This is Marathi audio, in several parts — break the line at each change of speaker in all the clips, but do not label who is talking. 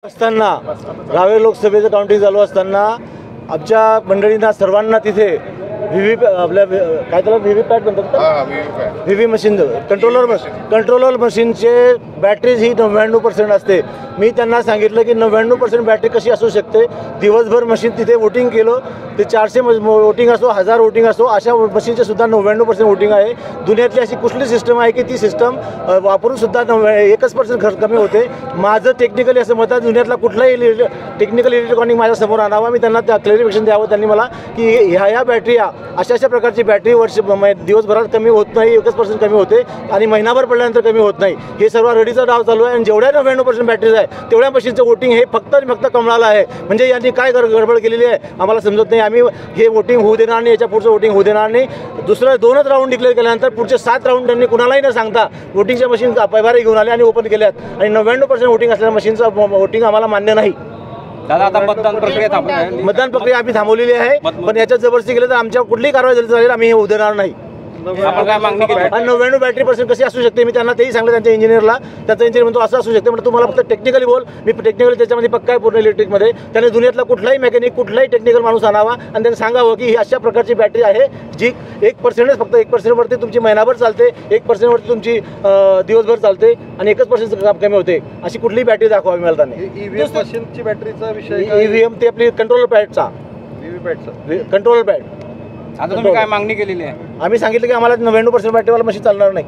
असताना रावेर लोकसभेचं काउंटिंग चालू असताना आमच्या मंडळींना सर्वांना तिथे आपल्या काय त्याला व्हीव्हीपॅट म्हणतात, व्हीव्ही मशीन, कंट्रोलर मशीनचे बॅटरीज ही 99% असते. मी त्यांना सांगितलं की 99% बॅटरी कशी असू शकते. दिवसभर मशीन तिथे वोटिंग केलं ते 400 वोटिंग असो, 1000 वोटिंग असो, अशा मशीनचे सुद्धा 99% वोटिंग आहे. दुनियातली अशी कुठली सिस्टम आहे की ती सिस्टम वापरून सुद्धा 1% खर्च कमी होते. माझं टेक्निकली असं मत आहे, दुनियातला कुठलाही टेक्निकल इलेक्ट्रॉनिक माझ्या समोर आणावा. मी त्यांना त्या क्लॅरिफिकेशन द्यावं त्यांनी मला की ह्या बॅटरी अशा प्रकारची बॅटरी दिवसभरात कमी होत नाही, 1% कमी होते आणि महिनाभर पडल्यानंतर कमी होत नाही. हे सर्व रेडीचा डाव चालू आहे आणि जेवढ्या 99% बॅटरीज आहे तेवढ्या मशीनचं वोटिंग हे फक्त आणि फक्त कमळाला आहे. म्हणजे यांनी काय गडबड केलेली आहे आम्हाला समजत नाही. आम्ही हे वोटिंग होऊ देणार नाही, याच्या पुढचं वोटिंग होऊ देणार नाही. दुसरं 2च राऊंड डिक्लेअर केल्यानंतर पुढचे 7 राऊंड त्यांनी कुणालाही न सांगता वोटिंगच्या मशीन पैभारी घेऊन आले आणि ओपन केल्यात आणि 99% वोटिंग असलेल्या मशीनचं वोटिंग आम्हाला मान्य नाही.
दादा आता मतदान
प्रक्रिया आम्ही थांबवलेली आहे, पण याच्यात जबरदस्ती केलं तर आमच्या कुठलीही कारवाई झाली चालेल, आम्ही हे होऊ देणार नाही.
आपण काय मागणी केली?
99 बॅटरी% कशी असू शकते मी त्यांना तेही सांगलं. त्यांच्या इंजिनियरला, त्याचा इंजिनियर म्हणतो असं असू शकते. म्हणजे तुम्हाला फक्त टेक्निकली बोल, मी टेक्निकली त्याच्यामध्ये पक्का आहे पूर्ण इलेक्ट्रिकमध्ये. त्याने दुनियातला कुठलाही मेकॅनिक, कुठलाही टेक्निकल माणूस आणावा आणि त्यांनी सांगावं की ही अशा प्रकारची बॅटरी आहे जी 1% फक्त 1% वरती तुमची महिनाभर चालते, 1% वरती तुमची दिवसभर चालते आणि 1% काम कमी होते. अशी कुठलीही बॅटरी दाखवावी मला त्यांनी.
ईव्हीएम मशीनची बॅटरीचा विषय,
ईव्हीएम ते आपली कंट्रोलर पॅडचा, कंट्रोलर पॅड.
आता तुम्ही काय मागणी केलेली आहे?
आम्ही सांगितलं की आम्हाला 99% बॅटरीवाला मशीन चालणार नाही.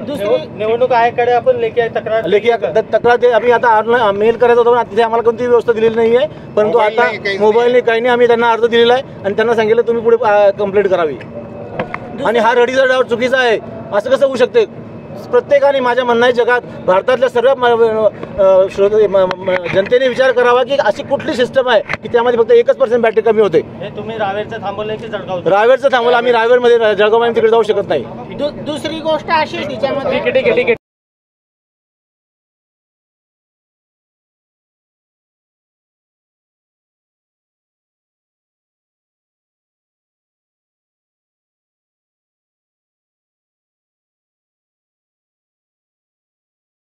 दुसरी निवडणूक आयोगाकडे आपण लेखी
तक्रार ते आम्ही आता मेल करायचा होता, तिथे आम्हाला कोणतीही व्यवस्था दिलेली नाही आहे. परंतु आता मोबाईलने काही नाही, आम्ही त्यांना अर्ज दिलेला आहे आणि त्यांना सांगितलं तुम्ही पुढे कंप्लेंट करावी. आणि हा रडीचा डाव चुकीचा आहे. असं कसं होऊ शकते? प्रत्येकाने, माझ्या म्हणणं आहे, जगात भारतातल्या सर्व जनतेने विचार करावा की अशी कुठली सिस्टम आहे की त्यामध्ये फक्त 1% बॅटरी कमी होते.
तुम्ही रावेरचं थांबवलंय की जळगाव?
रावेरचं थांबवलं आम्ही. रावेरमध्ये, जळगावमध्ये तिकडे जाऊ शकत नाही.
दुसरी गोष्ट अशी तिच्यामध्ये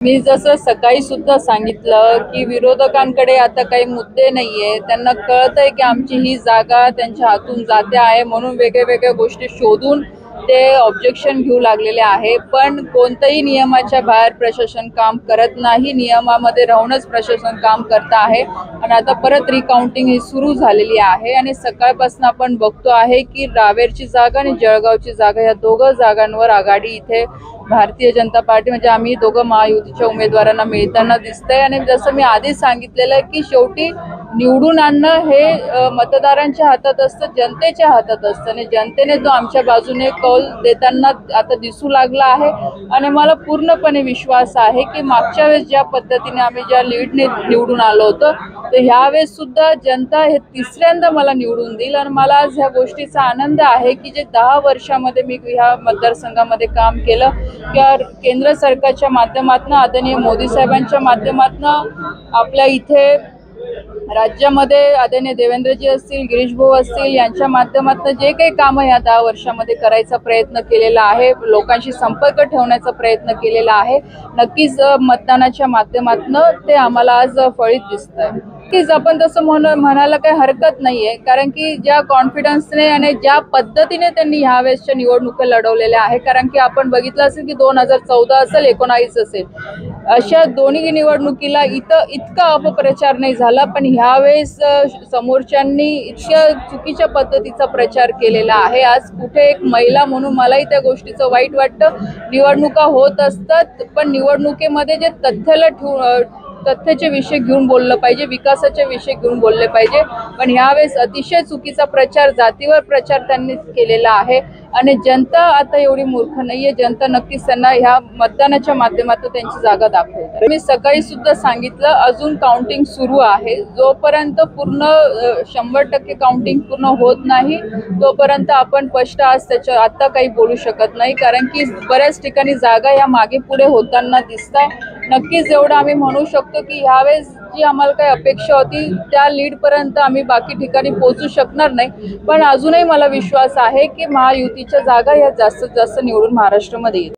मी जसं सकाळी सुद्धा सांगितलं की विरोधकांकडे आता काही मुद्दे नाहीये. त्यांना कळतंय की आमची ही जागा त्यांच्या हातून जाते आहे म्हणून वेगळ्या गोष्टी शोधून ते ऑब्जेक्शन घेऊ लागलेले आहे. पण कोणत्याही नियमाच्या बाहेर प्रशासन काम करत नाही. नियमामध्ये राहूनच प्रशासन काम करत आहे आणि आता परत रिकाउंटिंग ही सुरू झालेली आहे आणि सकाळपासून आपण बघतो आहे की रावेरची जागा आणि जळगावची जागा या दोघं जागांवर आघाडी इथे भारतीय जनता पार्टी म्हणजे आम्ही दोघं महायुतीच्या उमेदवारांना मिळताना दिसतंय. आणि जसं मी आधीच सांगितलेलं आहे की शेवटी निवडून आणणं हे मतदारांच्या हातात असतं, जनतेच्या हातात असतं आणि जनतेने तो आमच्या बाजूने कौल देताना आता दिसू लागला आहे. आणि मला पूर्णपणे विश्वास आहे की मागच्या वेळेस ज्या पद्धतीने आम्ही ज्या लीडने निवडून आलो होतो तर ह्यावेळेस सुद्धा जनता हे तिसऱ्यांदा मला निवडून देईल. आणि मला आज ह्या गोष्टीचा आनंद आहे की जे 10 वर्षामध्ये मी ह्या मतदारसंघामध्ये काम केलं किंवा केंद्र सरकारच्या माध्यमातून, आदरणीय मोदी साहेबांच्या माध्यमातून, आपल्या इथे राज्यामध्ये आदरणीय देवेंद्रजी असतील, गिरीश भाऊ असतील, यांच्या माध्यमातून जे काही कामं या 10 वर्षामध्ये करायचा प्रयत्न केलेला आहे, लोकांशी संपर्क ठेवण्याचा प्रयत्न केलेला आहे, नक्कीच मतदानाच्या माध्यमातून ते आम्हाला आज फळीत दिसतंय. नक्कीच आपण तसं म्हणायला काही हरकत नाहीये, कारण की ज्या कॉन्फिडन्सने आणि ज्या पद्धतीने त्यांनी ह्यावेळेसच्या निवडणुका लढवलेल्या आहे, कारण की आपण बघितलं असेल की 2014 असेल, 19 असेल, अशा दोन्ही निवडणुकीला इतका अपप्रचार नाही झाला. पण ह्यावेळेस समोरच्यांनी इतक्या चुकीच्या पद्धतीचा प्रचार केलेला आहे. आज कुठे एक महिला म्हणून मलाही त्या गोष्टीचं वाईट वाटतं. निवडणुका होत असतात पण निवडणुकीमध्ये जे तथ्याचे विषय घेऊन बोललं पाहिजे, विकासाचे विषय घेऊन बोलले पाहिजे. पण ह्यावेळेस अतिशय चुकीचा प्रचार, जातीवर प्रचार त्यांनी केलेला आहे. आणि जनता आता एवढी मूर्ख नाहीये. जनता नक्कीच त्यांना ह्या मतदानाच्या माध्यमातून त्यांची जागा दाखवते. मी सकाळी सुद्धा सांगितलं अजून काउंटिंग सुरू आहे. जोपर्यंत पूर्ण 100% काउंटिंग पूर्ण होत नाही तोपर्यंत आपण स्पष्ट आज त्याच्या आता काही बोलू शकत नाही, कारण की बऱ्याच ठिकाणी जागा या मागे पुढे होताना दिसत आहे. नक्कीच एवढं आम्ही म्हणू शकतो की ह्यावेळेस जी आम्हाला काही अपेक्षा होती त्या लीडपर्यंत आम्ही बाकी ठिकाणी पोहोचू शकणार नाही. पण अजूनही मला विश्वास आहे की महायुतीच्या जागा या जास्तीत जास्त निवडून महाराष्ट्रामध्ये येतील.